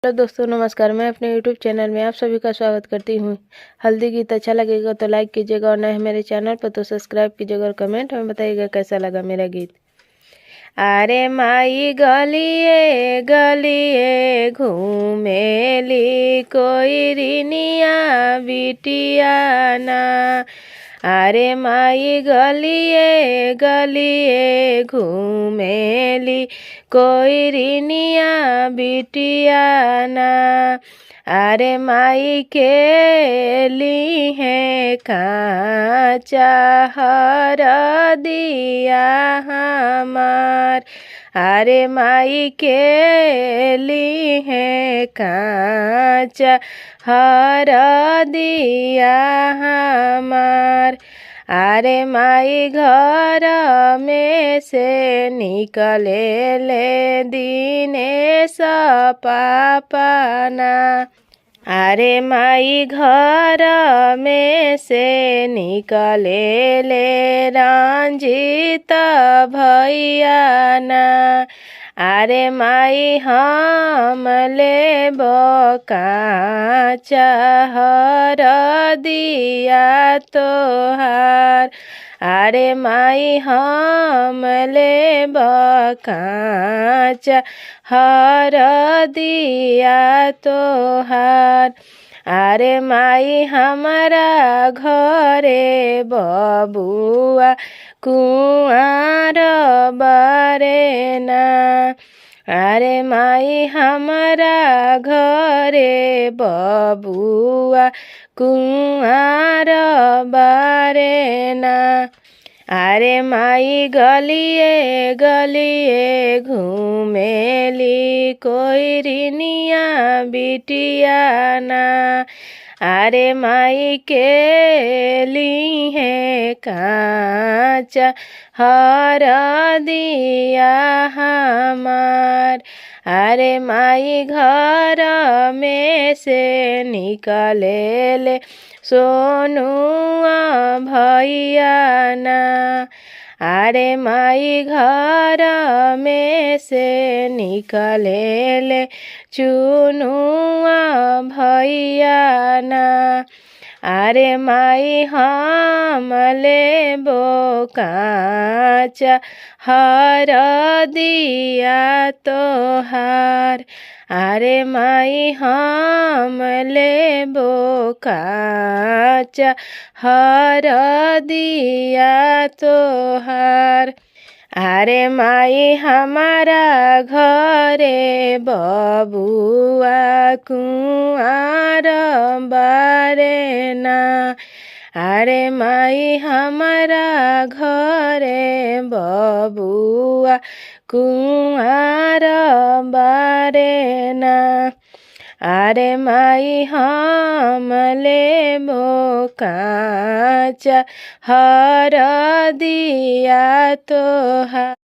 Hello दोस्तों, नमस्कार। मैं अपने यूट्यूब चैनल में आप सभी का स्वागत करती हूँ। हल्दी गीत अच्छा लगेगा तो लाइक कीजिएगा और नए हैं मेरे चैनल पर तो सब्सक्राइब कीजिएगा और कमेंट में बताइएगा कैसा लगा मेरा गीत। अरे माई गलिए गलिए घूमेली कोई रिनिया बिटिया ना। अरे माई गलिए गलिए घूमेली कोई रिनिया बिटिया ना। अरे माई के ली है काचा हर दिया हमार। अरे माई के ली है काचा हर दिया हमार। अरे माई घर में से निकले ले दिनेश पापना। अरे माई घर में से निकले ले रंजित भैया ना। अरे माई हम ले काचा हर दिया तोहार। अरे माई हम ले काचा हर दिया तोहार। अरे माई हमारा घरे बबुआ कुआर बारे ना। अरे माई हमारा घरे बबुआ कुआर बारे ना। अरे माई गलिए गलिए घूमेली कोई रिनिया बिटिया ना। अरे माई के ली है काचा हर दिया हमार। अरे माई घर में से निकले ले सोनुआ भैया ना। अरे माई घर में से निकले ले चुनुआ भैया ना। अरे माई हम ले काचा हर दिया तोहार। अरे माई हम ले काचा हर दिया तोहार। अरे माई हमारा घरे बबुआ कुआर बारे ना। अरे माई हमारा घरे बबुआ कुआर बारे ना। अरे माई हम ले काचा हर दिया तोहार।